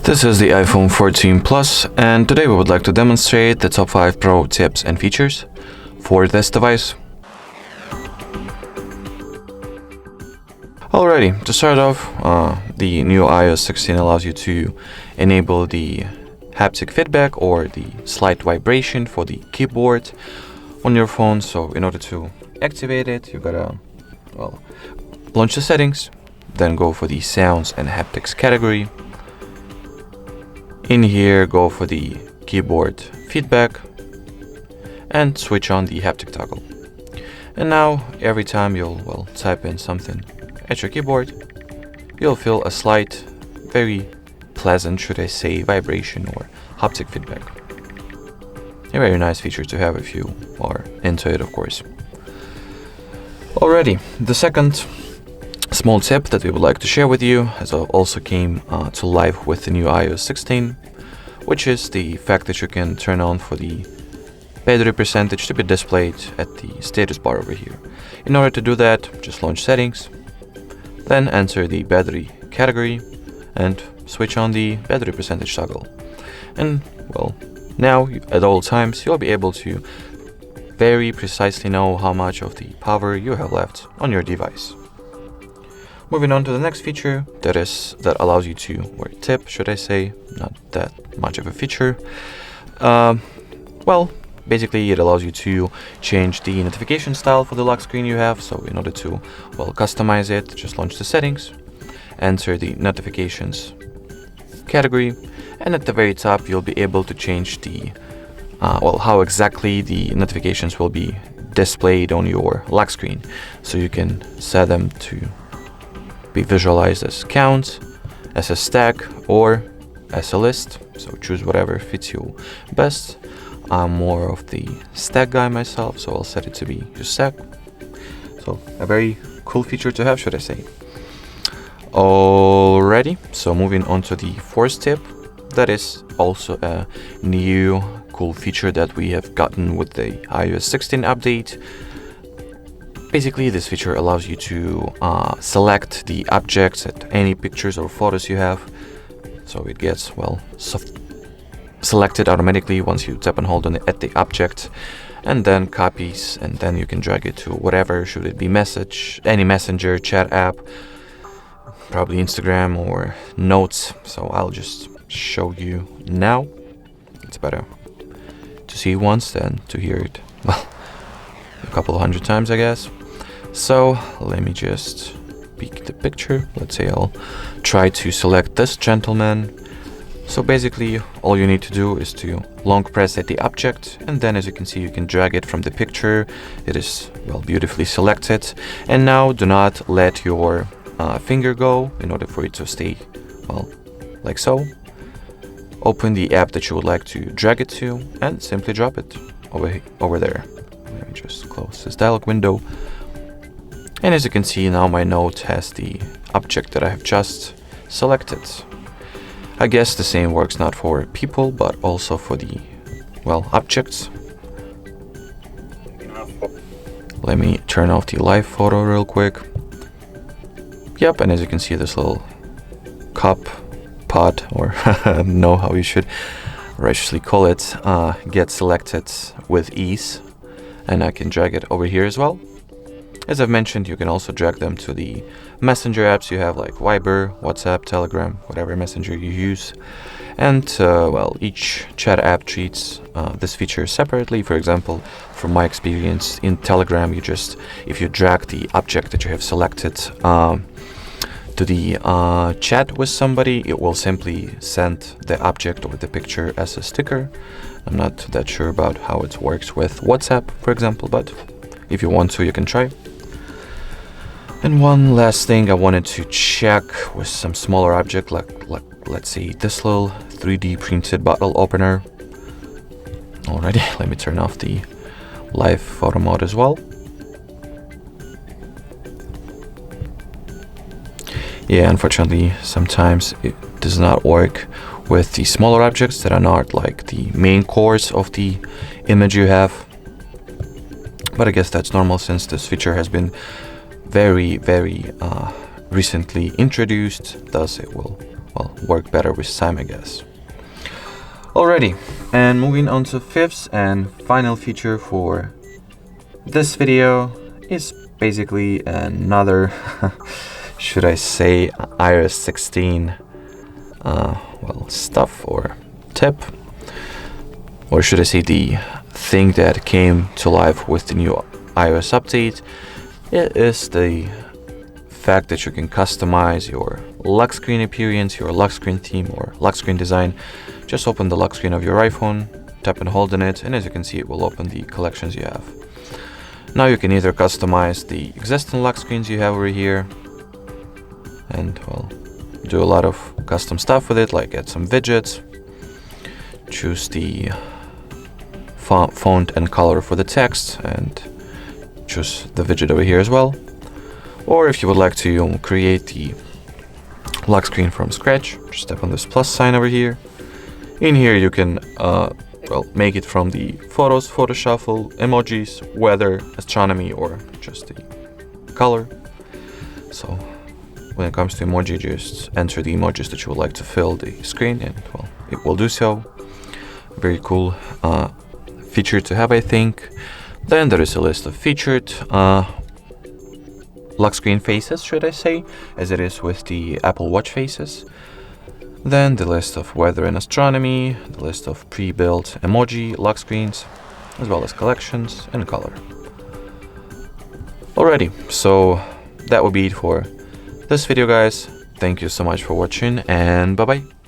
This is the iPhone 14 Plus, and today we would like to demonstrate the top 5 pro tips and features for this device. Alrighty, to start off, the new iOS 16 allows you to enable the haptic feedback or the slight vibration for the keyboard on your phone. So in order to activate it, you gotta, launch the settings, then go for the sounds and haptics category. In here, go for the keyboard feedback and switch on the haptic toggle. And now, every time you'll type in something at your keyboard, you'll feel a slight, very pleasant, should I say, vibration or haptic feedback. A very nice feature to have if you are into it, of course. Alrighty, the second small tip that we would like to share with you has also came to life with the new iOS 16, which is the fact that you can turn on for the battery percentage to be displayed at the status bar over here. In order to do that, just launch settings, then enter the battery category and switch on the battery percentage toggle. And now at all times you'll be able to very precisely know how much of the power you have left on your device. Moving on to the next feature that allows you to, or tip should I say, not that much of a feature. Basically it allows you to change the notification style for the lock screen you have. So in order to customize it, just launch the settings, enter the notifications category, and at the very top you'll be able to change the how exactly the notifications will be displayed on your lock screen. So you can set them to be visualized as counts, as a stack, or as a list. So choose whatever fits you best. I'm more of the stack guy myself, so I'll set it to be just stack. So a very cool feature to have, should I say. Alrighty, so moving on to the fourth tip, that is also a new cool feature that we have gotten with the iOS 16 update. Basically, this feature allows you to select the objects at any pictures or photos you have. So it gets, selected automatically once you tap and hold on it at the object, and then copies, and then you can drag it to whatever, should it be any messenger, chat app, probably Instagram or notes. So I'll just show you now. It's better to see once than to hear it, a couple of hundred times, I guess. So let me just peek the picture. Let's say I'll try to select this gentleman. So basically all you need to do is to long press at the object, and then as you can see you can drag it from the picture. It is beautifully selected, and now do not let your finger go in order for it to stay like so. Open the app that you would like to drag it to and simply drop it over there. Let me just close this dialog window. And as you can see, now my note has the object that I have just selected. I guess the same works not for people, but also for the, objects. Let me turn off the live photo real quick. Yep, and as you can see, this little pot, or know how you should righteously call it, gets selected with ease, and I can drag it over here as well. As I've mentioned, you can also drag them to the messenger apps you have, like Viber, WhatsApp, Telegram, whatever messenger you use. And each chat app treats this feature separately. For example, from my experience in Telegram, if you drag the object that you have selected to the chat with somebody, it will simply send the object or the picture as a sticker. I'm not that sure about how it works with WhatsApp, for example, but if you want to, you can try. And one last thing I wanted to check with some smaller object, like let's see, this little 3D printed bottle opener. Alrighty, let me turn off the live photo mode as well. Yeah, unfortunately, sometimes it does not work with the smaller objects that are not like the main cores of the image you have. But I guess that's normal since this feature has been very recently introduced, thus it will well, work better with time, I guess. Alrighty, and moving on to fifth and final feature for this video is basically another, should I say, iOS 16 stuff or tip, or should I say the thing that came to life with the new iOS update. It is the fact that you can customize your lock screen appearance, your lock screen theme, or lock screen design. Just open the lock screen of your iPhone, tap and hold on it, and as you can see, it will open the collections you have. Now you can either customize the existing lock screens you have over here and, well, do a lot of custom stuff with it, like add some widgets, choose the font and color for the text, and choose the widget over here as well. Or if you would like to create the lock screen from scratch, just tap on this plus sign over here. In here you can make it from the photos, photo shuffle, emojis, weather, astronomy, or just the color. So when it comes to emoji, just enter the emojis that you would like to fill the screen, and well, it will do so. Very cool feature to have, I think. Then there is a list of featured lock screen faces, should I say, as it is with the Apple Watch faces. Then the list of weather and astronomy, the list of pre-built emoji lock screens, as well as collections and color. Alrighty, so that would be it for this video, guys. Thank you so much for watching, and bye-bye.